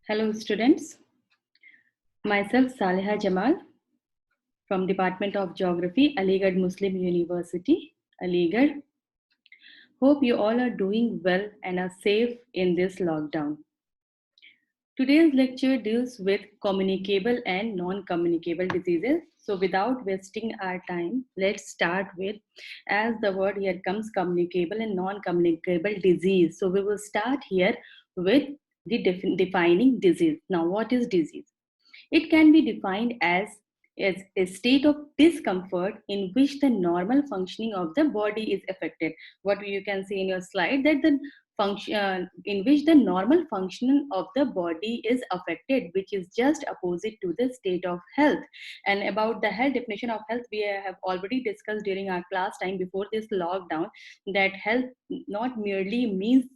Hello students, myself Saleha Jamal from Department of Geography, Aligarh Muslim University, Aligarh. Hope you all are doing well and are safe in this lockdown. Today's lecture deals with communicable and non-communicable diseases. So without wasting our time, let's start with, as the word here comes, communicable and non-communicable disease. So we will start here with the defining disease. Now, what is disease? It can be defined as a state of discomfort in which the normal functioning of the body is affected. What you can see in your slide, that the function in which the normal function of the body is affected, which is just opposite to the state of health. And about the health, definition of health, we have already discussed during our class time before this lockdown, that health not merely means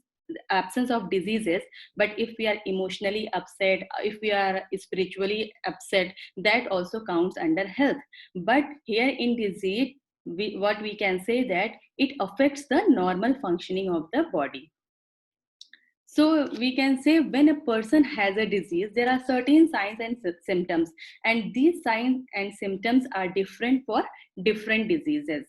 absence of diseases, but if we are emotionally upset, if we are spiritually upset, that also counts under health. But here in disease, what we can say, that it affects the normal functioning of the body. So we can say when a person has a disease, there are certain signs and symptoms, and these signs and symptoms are different for different diseases.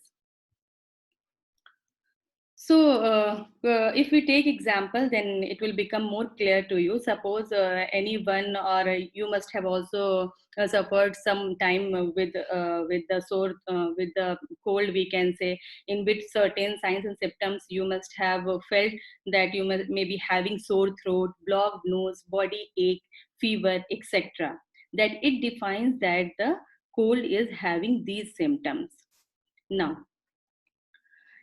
So if we take example, then it will become more clear to you. Suppose anyone, or you must have also suffered some time with the sore, with the cold, we can say, in which certain signs and symptoms you must have felt, that you may be having sore throat, blocked nose, body ache, fever, etc. That it defines that the cold is having these symptoms. Now,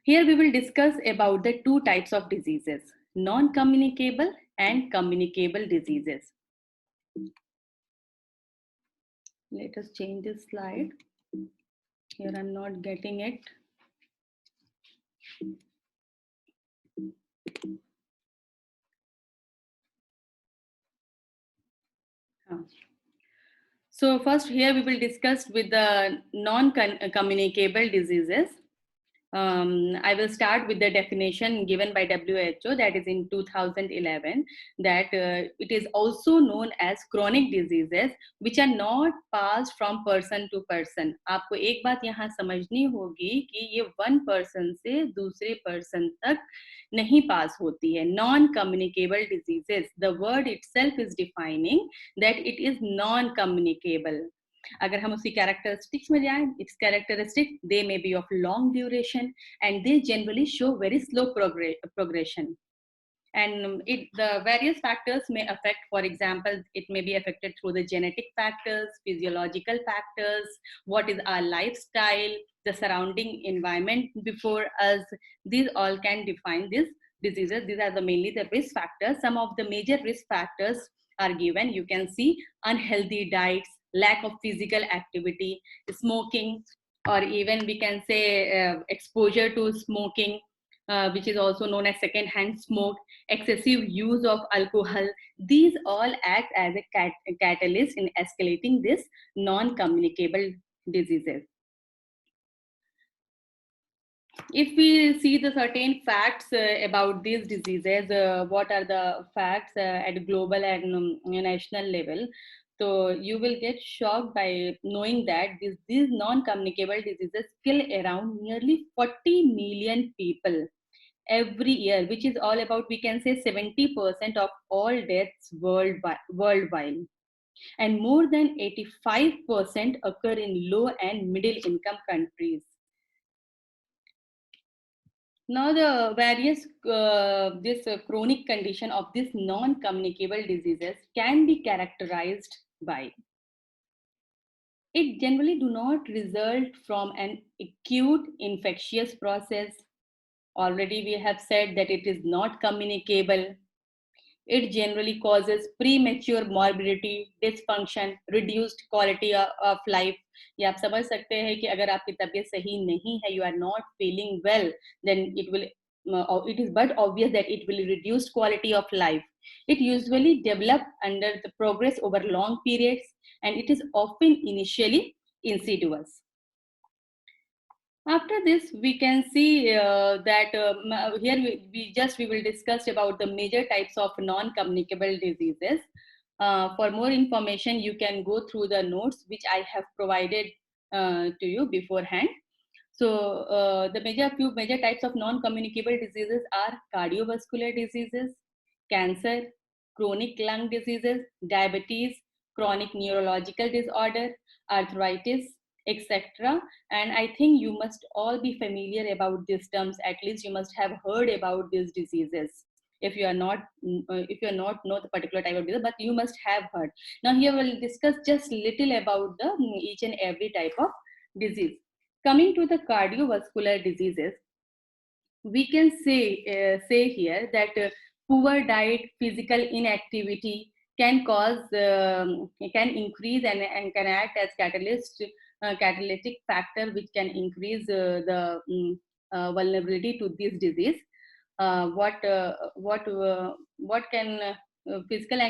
here we will discuss about the two types of diseases, non-communicable and communicable diseases. Let us change this slide. Here I'm not getting it. So first here we will discuss with the non-communicable diseases. I will start with the definition given by WHO, that is in 2011, that it is also known as chronic diseases which are not passed from person to person. आपको एक बात यहाँ समझनी होगी कि ये one person से दूसरे person तक नहीं पास होती है. Non-communicable diseases, the word itself is defining that it is non-communicable. अगर हम उसकी कैरेक्टरिस्टिक्स में जाएं, it's characteristic, they may be of long duration and they generally show very slow progression. And the various factors may affect. For example, it may be affected through the genetic factors, physiological factors, what is our lifestyle, the surrounding environment before us. These all can define these diseases. These are mainly the risk factors. Some of the major risk factors are given. You can see unhealthy diets, lack of physical activity, smoking, or even we can say exposure to smoking, which is also known as second-hand smoke, excessive use of alcohol. These all act as a catalyst in escalating this non-communicable diseases. If we see the certain facts about these diseases, what are the facts at global and national level? So you will get shocked by knowing that these non-communicable diseases kill around nearly 40 million people every year, which is all about, we can say, 70% of all deaths worldwide. And more than 85% occur in low and middle income countries. Now, the various this chronic condition of this non-communicable diseases can be characterized by, it generally do not result from an acute infectious process. Already we have said that it is not communicable. It generally causes premature morbidity, dysfunction, reduced quality of life. ये आप समझ सकते हैं कि अगर आपकी तबीयत सही नहीं है, you are not feeling well, then it is but obvious that it will reduce quality of life. It usually develop under the progress over long periods, and it is often initially insidious. After this, we can see that here we will discuss about the major types of non-communicable diseases. For more information, you can go through the notes which I have provided to you beforehand. So the few major types of non-communicable diseases are cardiovascular diseases, cancer, chronic lung diseases, diabetes, chronic neurological disorder, arthritis, etc. And I think you must all be familiar about these terms. At least you must have heard about these diseases. If you are not, if you are not know the particular type of disease, but you must have heard. Now here we'll discuss just little about the each and every type of disease. Coming to the cardiovascular diseases, we can say here that poor diet, physical inactivity can cause can increase and can act as catalytic factor which can increase vulnerability to this disease. What can physical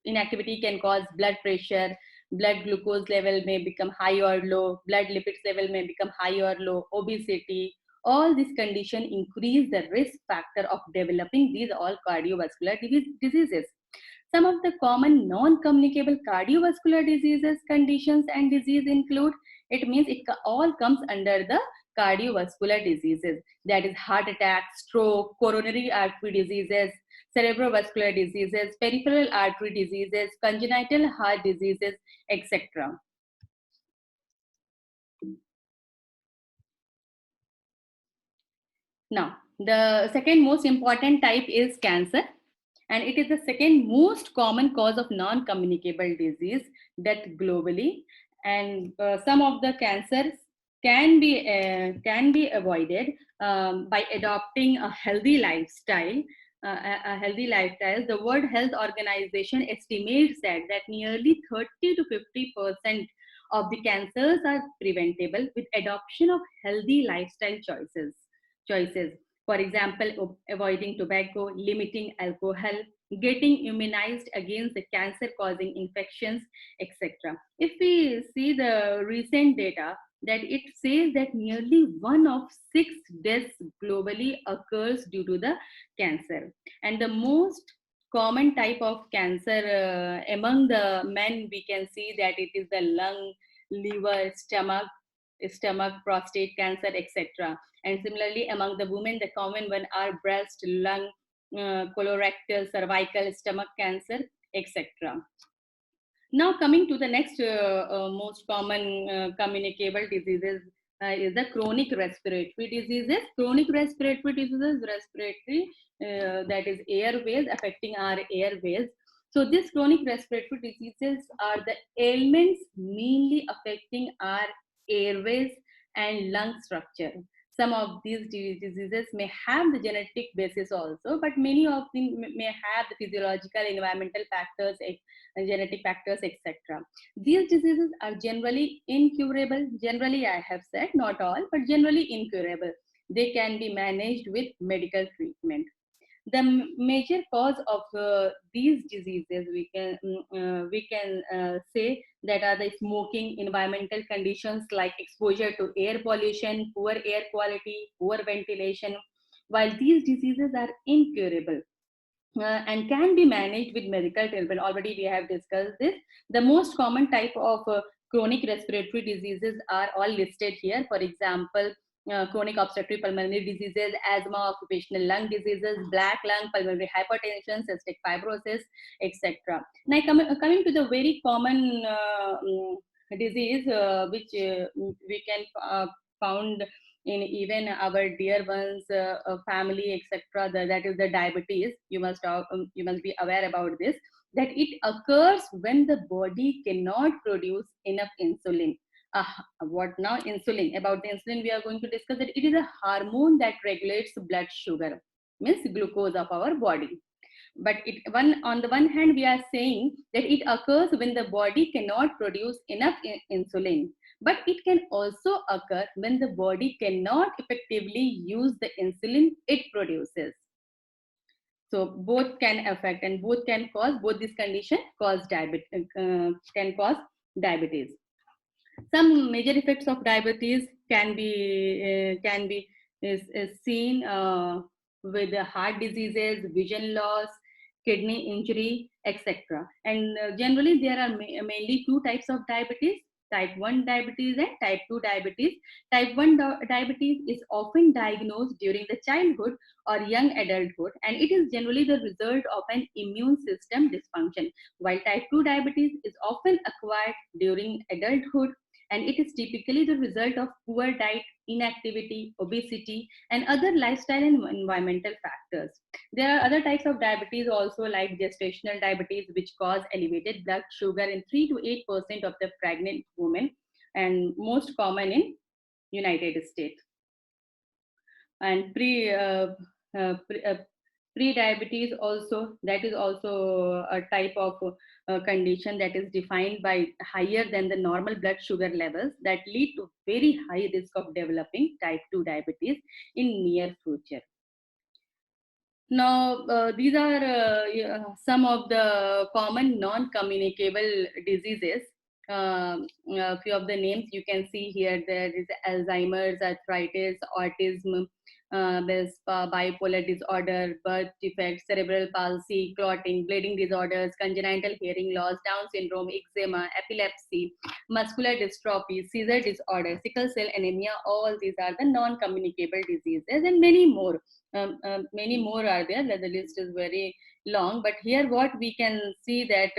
inactivity can cause blood pressure, blood glucose level may become high or low, blood lipids level may become high or low, obesity. All these conditions increase the risk factor of developing these all cardiovascular diseases. Some of the common non-communicable cardiovascular diseases, conditions and disease include, it means it all comes under the cardiovascular diseases. That is heart attack, stroke, coronary artery diseases, cerebrovascular diseases, peripheral artery diseases, congenital heart diseases, etc. Now, the second most important type is cancer, and it is the second most common cause of non-communicable disease death globally. And some of the cancers can be avoided by adopting a healthy lifestyle. A healthy lifestyle. The World Health Organization estimates that nearly 30 to 50% of the cancers are preventable with adoption of healthy lifestyle choices. For example, avoiding tobacco, limiting alcohol, getting immunized against the cancer causing infections, etc. If we see the recent data, that it says that nearly 1 of 6 deaths globally occurs due to the cancer. And the most common type of cancer among the men, we can see that it is the lung, liver, stomach, prostate cancer, etc. And similarly, among the women, the common one are breast, lung, colorectal, cervical, stomach cancer, etc. Now, coming to the next most common communicable diseases is the chronic respiratory diseases. Chronic respiratory diseases, that is airways, affecting our airways. So, these chronic respiratory diseases are the ailments mainly affecting our airways and lung structure. Some of these diseases may have the genetic basis also, but many of them may have the physiological, environmental factors, genetic factors, etc. These diseases are generally incurable. Generally, I have said, not all, but generally incurable. They can be managed with medical treatment. The major cause of these diseases we can say that are the smoking, environmental conditions like exposure to air pollution, poor air quality, poor ventilation. While these diseases are incurable and can be managed with medical treatment, already we have discussed this. The most common type of chronic respiratory diseases are all listed here. For example, chronic obstructive pulmonary diseases, asthma, occupational lung diseases, black lung, pulmonary hypertension, cystic fibrosis, etc. Now, coming to the very common disease which we can found in even our dear ones, family, etc. That is the diabetes. You must be aware about this. That it occurs when the body cannot produce enough insulin. What now? Insulin. About the insulin, we are going to discuss that it is a hormone that regulates blood sugar, means glucose of our body. But on the one hand, we are saying that it occurs when the body cannot produce enough insulin, but it can also occur when the body cannot effectively use the insulin it produces. So both can affect and both these conditions can cause diabetes. Some major effects of diabetes can be is seen with the heart diseases, vision loss, kidney injury, etc. And generally, there are mainly two types of diabetes: type 1 diabetes and type 2 diabetes. Type 1 diabetes is often diagnosed during the childhood or young adulthood, and it is generally the result of an immune system dysfunction, while type 2 diabetes is often acquired during adulthood, and it is typically the result of poor diet, inactivity, obesity, and other lifestyle and environmental factors. There are other types of diabetes also, like gestational diabetes, which cause elevated blood sugar in 3 to 8% of the pregnant women, and most common in United States. And pre-diabetes also, that is also a type of condition that is defined by higher than the normal blood sugar levels that lead to very high risk of developing type 2 diabetes in near future. Now, these are some of the common non-communicable diseases. A few of the names you can see here. There is Alzheimer's, arthritis, autism, bipolar disorder, birth defects, cerebral palsy, clotting, bleeding disorders, congenital hearing loss, Down syndrome, eczema, epilepsy, muscular dystrophy, seizure disorder, sickle cell anemia. All these are the non-communicable diseases, and many more. Many more are there. The list is very long, but here what we can see that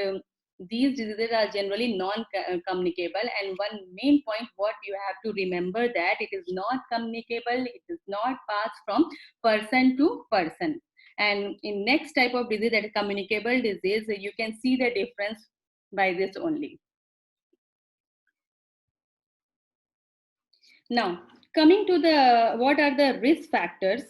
these diseases are generally non-communicable, and one main point what you have to remember, that it is not communicable, it is not passed from person to person. And in next type of disease, that is communicable disease, you can see the difference by this only. Now, coming to the what are the risk factors,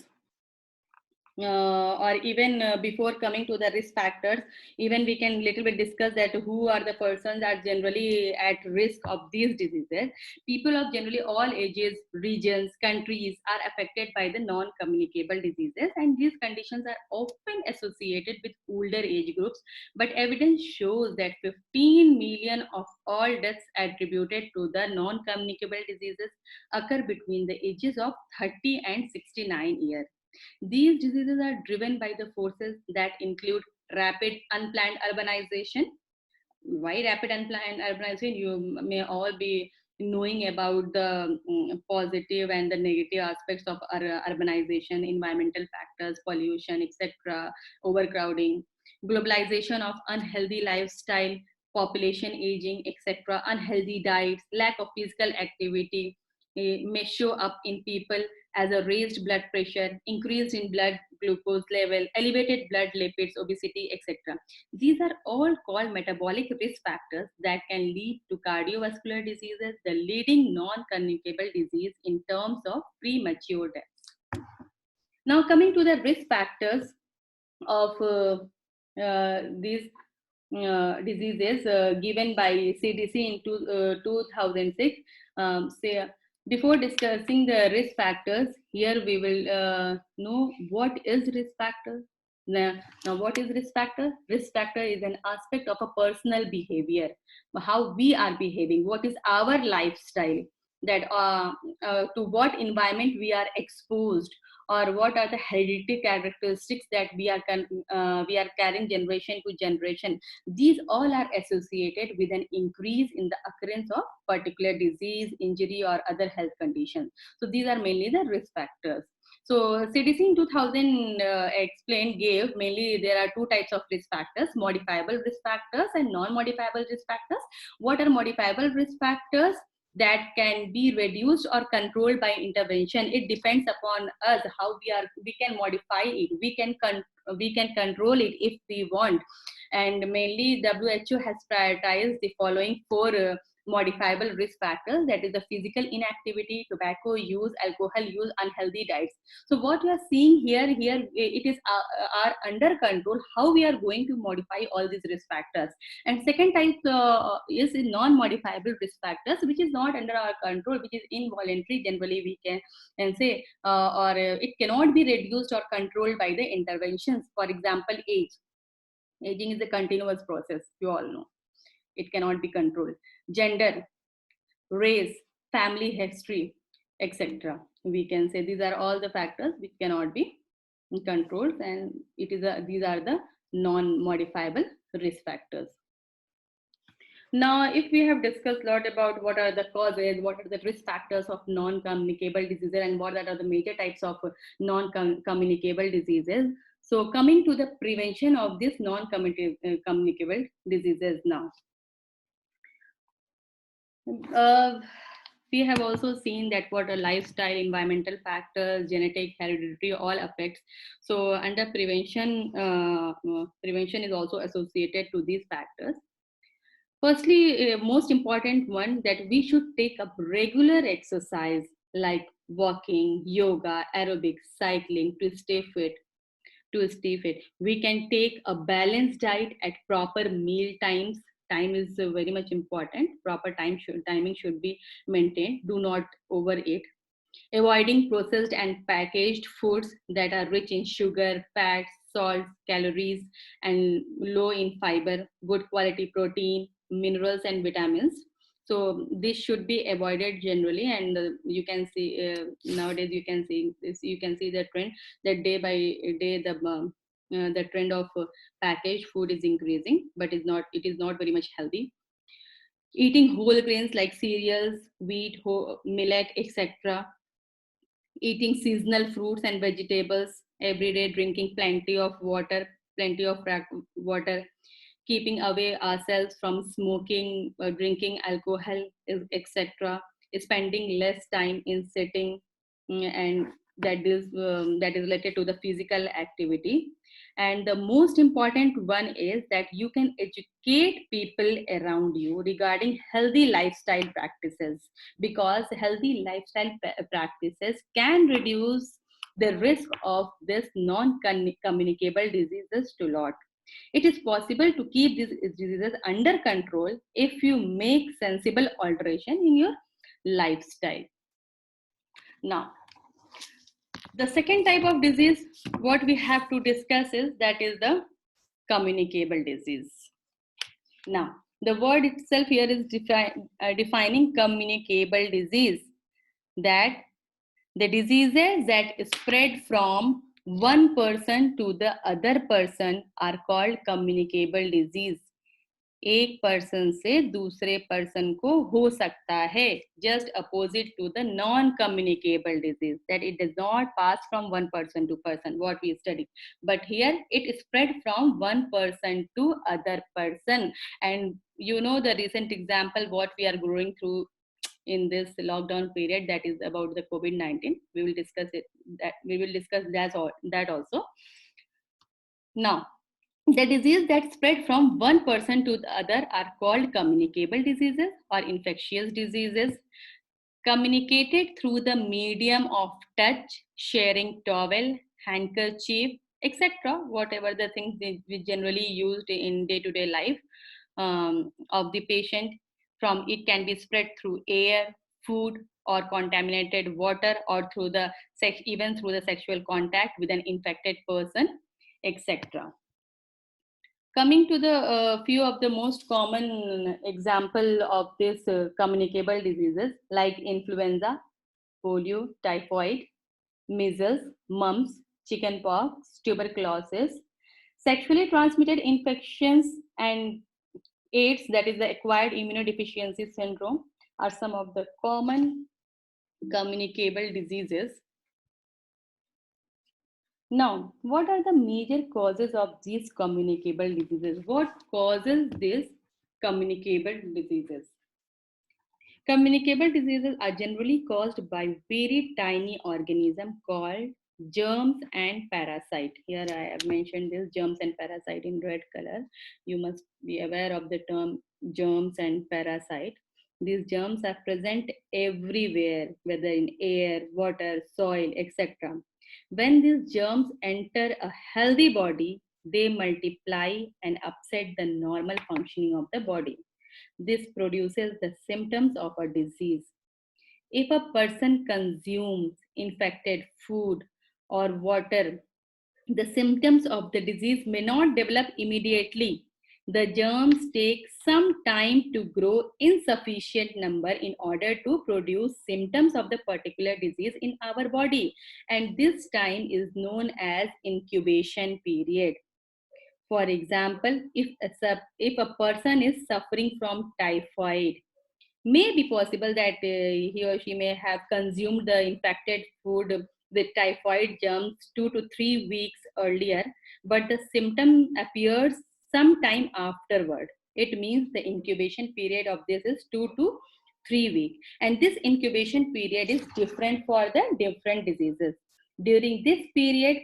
or even before coming to the risk factors, even we can little bit discuss that who are the persons that generally at risk of these diseases. People of generally all ages, regions, countries are affected by the non-communicable diseases, and these conditions are often associated with older age groups, but evidence shows that 15 million of all deaths attributed to the non-communicable diseases occur between the ages of 30 and 69 years. These diseases are driven by the forces that include rapid unplanned urbanization. Why rapid unplanned urbanization? You may all be knowing about the positive and the negative aspects of urbanization, environmental factors, pollution, etc., overcrowding, globalization of unhealthy lifestyle, population aging, etc., unhealthy diets, lack of physical activity may show up in people as a raised blood pressure, increase in blood glucose level, elevated blood lipids, obesity, etc. These are all called metabolic risk factors that can lead to cardiovascular diseases, the leading non-communicable disease in terms of premature deaths. Now, coming to the risk factors of these diseases given by CDC in 2006. Say, before discussing the risk factors, here we will know what is risk factor. Now, what is risk factor? Risk factor is an aspect of a personal behavior, how we are behaving, what is our lifestyle, that to what environment we are exposed, or what are the hereditary characteristics that we are carrying generation to generation. These all are associated with an increase in the occurrence of particular disease, injury, or other health conditions. So these are mainly the risk factors. So CDC in 2000 gave mainly there are two types of risk factors: modifiable risk factors and non-modifiable risk factors. What are modifiable risk factors? That can be reduced or controlled by intervention. It depends upon us how we can modify it, we can control it if we want. And mainly WHO has prioritized the following four modifiable risk factors, that is the physical inactivity, tobacco use, alcohol use, unhealthy diets. So what you are seeing here it is are under control, how we are going to modify all these risk factors. And second type is non-modifiable risk factors, which is not under our control, which is involuntary, generally we can say, or it cannot be reduced or controlled by the interventions. For example, aging is a continuous process, you all know, it cannot be controlled. Gender, race, family history, etc., we can say these are all the factors which cannot be controlled, and these are the non-modifiable risk factors. Now, if we have discussed a lot about what are the causes, what are the risk factors of non-communicable diseases, and what are the major types of non-communicable diseases. So coming to the prevention of these non-communicable diseases now. We have also seen that what a lifestyle, environmental factors, genetic, hereditary, all affects. So under prevention, prevention is also associated to these factors. Firstly, most important one, that we should take up regular exercise like walking, yoga, aerobics, cycling to stay fit. We can take a balanced diet at proper meal times. Time is very much important. Proper timing should be maintained. Do not overeat. Avoiding processed and packaged foods that are rich in sugar, fats, salt, calories, and low in fiber, good quality protein, minerals, and vitamins. So this should be avoided generally, and you can see nowadays you can see this. You can see the trend that day by day the trend of packaged food is increasing, but it is not very much healthy. Eating whole grains like cereals, wheat, millet, etc. Eating seasonal fruits and vegetables every day, drinking plenty of water, keeping away ourselves from smoking, drinking alcohol, etc. Spending less time in sitting, and that is related to the physical activity. And the most important one is that you can educate people around you regarding healthy lifestyle practices, because healthy lifestyle practices can reduce the risk of this non-communicable diseases to lot. It is possible to keep these diseases under control if you make sensible alteration in your lifestyle. Now, the second type of disease what we have to discuss is that is the communicable disease. Now, the word itself here is defining communicable disease, that the diseases that spread from one person to the other person are called communicable disease. एक person से दूसरे person को हो सकता है, just opposite to the non-communicable disease, that it does not pass from one person to person, what we studied, but here it spread from one person to other person. And you know the recent example what we are going through in this lockdown period, that is about the COVID-19. We will discuss that also. Now, the disease that spread from one person to the other are called communicable diseases or infectious diseases. Communicated through the medium of touch, sharing towel, handkerchief, etc. Whatever the things we generally used in day-to-day life of the patient. From it can be spread through air, food, or contaminated water, or through the even through the sexual contact with an infected person, etc. Coming to the few of the most common example of this communicable diseases like influenza, polio, typhoid, measles, mumps, chickenpox, tuberculosis, sexually transmitted infections, and AIDS, that is the acquired immunodeficiency syndrome, are some of the common communicable diseases. Now, what are the major causes of these communicable diseases? What causes these communicable diseases? Communicable diseases are generally caused by very tiny organisms called germs and parasite. Here I have mentioned this germs and parasite in red color. You must be aware of the term germs and parasite. These germs are present everywhere, whether in air, water, soil, etc. When these germs enter a healthy body, they multiply and upset the normal functioning of the body. This produces the symptoms of a disease. If a person consumes infected food or water, the symptoms of the disease may not develop immediately. The germs take some time to grow in sufficient number in order to produce symptoms of the particular disease in our body. And this time is known as incubation period. For example, if a person is suffering from typhoid, may be possible that he or she may have consumed the infected food with typhoid germs 2 to 3 weeks earlier, but the symptom appears sometime afterward. It means the incubation period of this is 2 to 3 weeks, and this incubation period is different for the different diseases. During this period,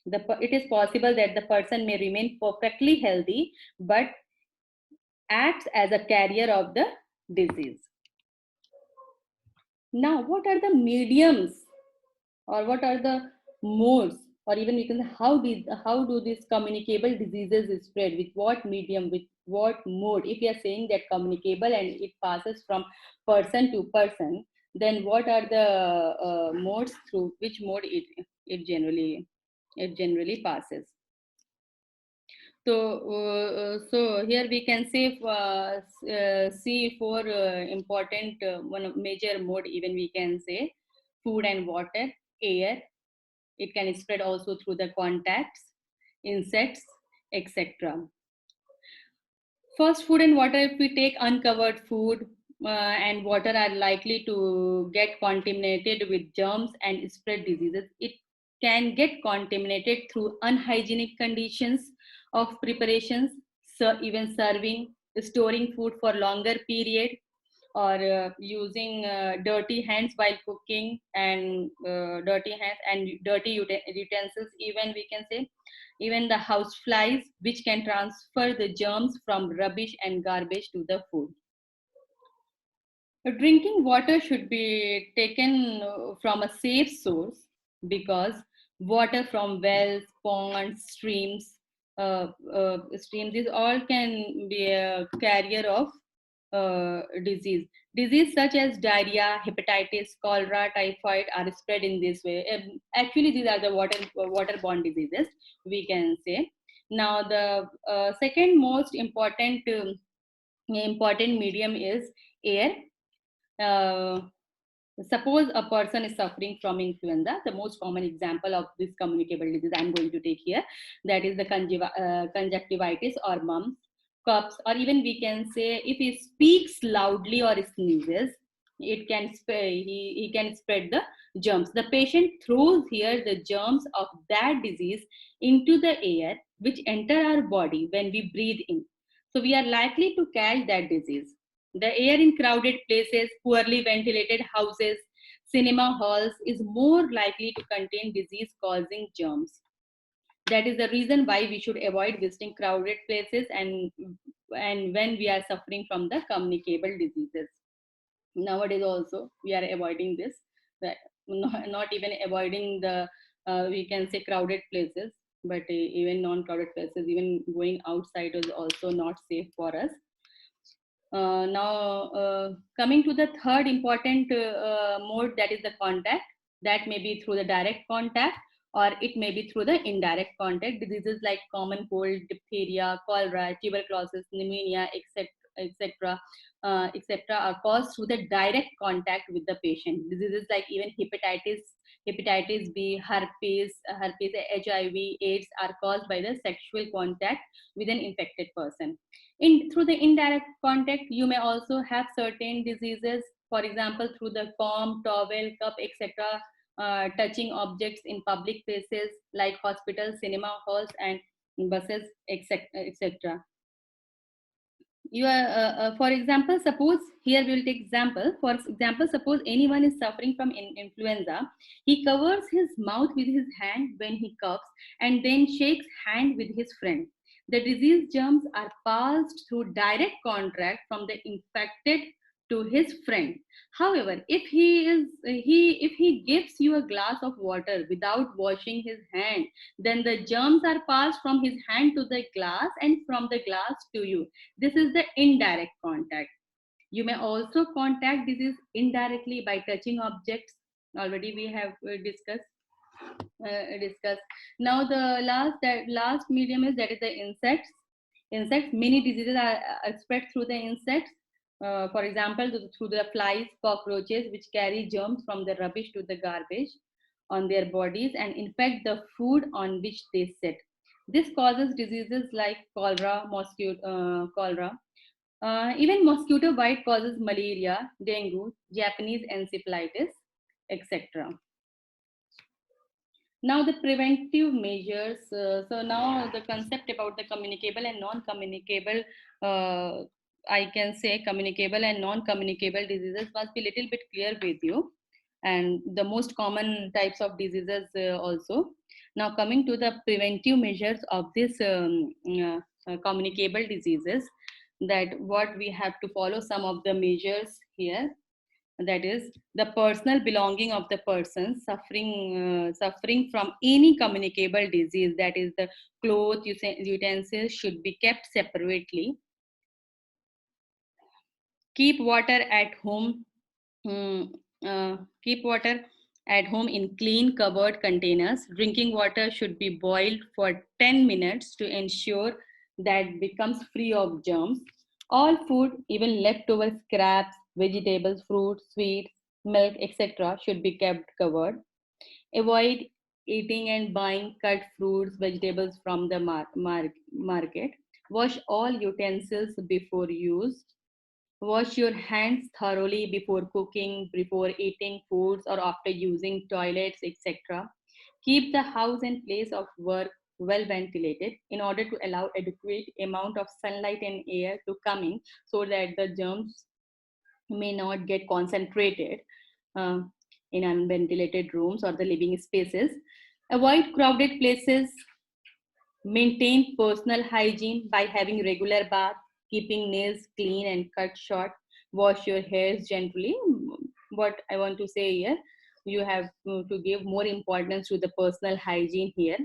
it is possible that the person may remain perfectly healthy but acts as a carrier of the disease. Now, what are the mediums, or what are the modes, or even we can say how do these communicable diseases spread? With what medium? With what mode? If we are saying that communicable and it passes from person to person, then what are the modes through which mode it generally passes? So here we can say see four important one of major mode, even we can say food and water, air. It can spread also through the contacts, insects, etc. First, food and water. If we take uncovered food and water are likely to get contaminated with germs and spread diseases. It can get contaminated through unhygienic conditions of preparations, so even serving, storing food for longer period, or using dirty hands while cooking, and dirty hands and dirty utensils, even we can say, even the house flies, which can transfer the germs from rubbish and garbage to the food. Drinking water should be taken from a safe source, because water from wells, ponds, streams, these all can be a carrier of disease. Disease such as diarrhea, hepatitis, cholera, typhoid are spread in this way. Actually, these are the waterborne diseases, we can say. Now, the second most important medium is air. uh, Suppose a person is suffering from influenza. The most common example of this communicable disease I'm going to take here, that is the conjunctivitis or mumps, coughs, or even we can say if he speaks loudly or sneezes, it can he can spread the germs. The patient throws here the germs of that disease into the air, which enter our body when we breathe in. So we are likely to catch that disease. The air in crowded places, poorly ventilated houses, cinema halls is more likely to contain disease causing germs. That is the reason why we should avoid visiting crowded places, and when we are suffering from the communicable diseases. Nowadays also we are avoiding this, that not even avoiding the we can say crowded places, but even non-crowded places, even going outside is also not safe for us. Now, coming to the third important mode, that is the contact. That may be through the direct contact, or it may be through the indirect contact. Diseases like common cold, diphtheria, cholera, tuberculosis, pneumonia, etc., etc., are caused through the direct contact with the patient. Diseases like even hepatitis B, herpes, HIV, AIDS are caused by the sexual contact with an infected person. Through the indirect contact, you may also have certain diseases, for example, through the comb, towel, cup, etc., touching objects in public places like hospitals, cinema halls, and buses, etc. etc. You are, for example, suppose here we will take example. For example, suppose anyone is suffering from influenza. He covers his mouth with his hand when he coughs, and then shakes hand with his friend. The disease germs are passed through direct contact from the infected to his friend. However, if he gives you a glass of water without washing his hand, then the germs are passed from his hand to the glass and from the glass to you. This is the indirect contact. You may also contact disease indirectly by touching objects. Already we have discussed. Now the last medium is, that is the insects. Many diseases are spread through the insects. For example, through the flies, cockroaches, which carry germs from the rubbish to the garbage on their bodies and infect the food on which they sit. This causes diseases like cholera, even mosquito bite causes malaria, dengue, Japanese encephalitis, etc. Now the preventive measures. So now the concept about the communicable and non-communicable, I can say communicable and non-communicable diseases must be little bit clear with you, and the most common types of diseases also. Now coming to the preventive measures of this communicable diseases, that what we have to follow some of the measures here, that is the personal belonging of the person suffering from any communicable disease, that is the clothes utensils should be kept separately. Keep water at home. Keep water at home in clean covered containers. Drinking water should be boiled for 10 minutes to ensure that becomes free of germs. All food, even leftover scraps, vegetables, fruits, sweets, milk, etc., should be kept covered. Avoid eating and buying cut fruits, vegetables from the market. Wash all utensils before use. Wash your hands thoroughly before cooking, before eating foods, or after using toilets, etc. Keep the house and place of work well ventilated in order to allow adequate amount of sunlight and air to come in, so that the germs may not get concentrated uh, in unventilated rooms or the living spaces. Avoid crowded places. Maintain personal hygiene by having regular bath, keeping nails clean and cut short. Wash your hairs gently. What I want to say here, you have to give more importance to the personal hygiene here.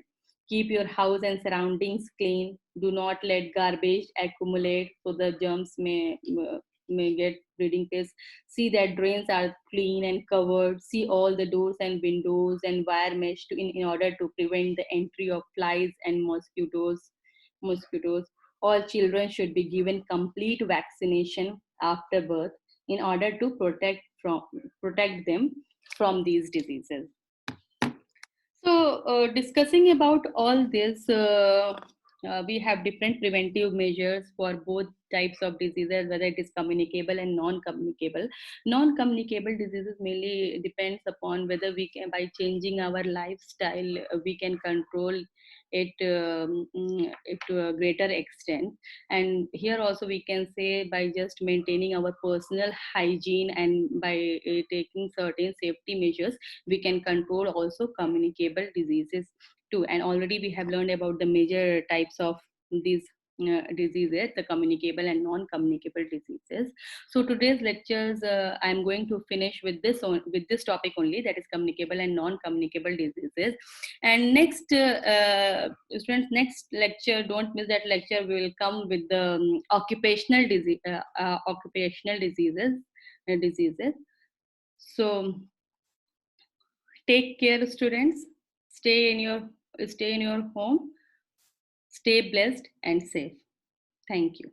Keep your house and surroundings clean. Do not let garbage accumulate, so the germs may get breeding place. See that drains are clean and covered. See all the doors and windows and wire mesh in order to prevent the entry of flies and mosquitoes. All children should be given complete vaccination after birth in order to protect them from these diseases. So, discussing about all this, we have different preventive measures for both types of diseases, whether it is communicable and non-communicable. Non-communicable diseases mainly depends upon whether we can, by changing our lifestyle, we can control it to a greater extent. And here also we can say by just maintaining our personal hygiene and by taking certain safety measures, we can control also communicable diseases too. And already we have learned about the major types of these diseases, the communicable and non-communicable diseases. So today's lectures, I'm going to finish with this topic only, that is communicable and non-communicable diseases. And next students, next lecture, don't miss that lecture, we will come with the occupational diseases. So take care, students. Stay in your home. Stay blessed and safe. Thank you.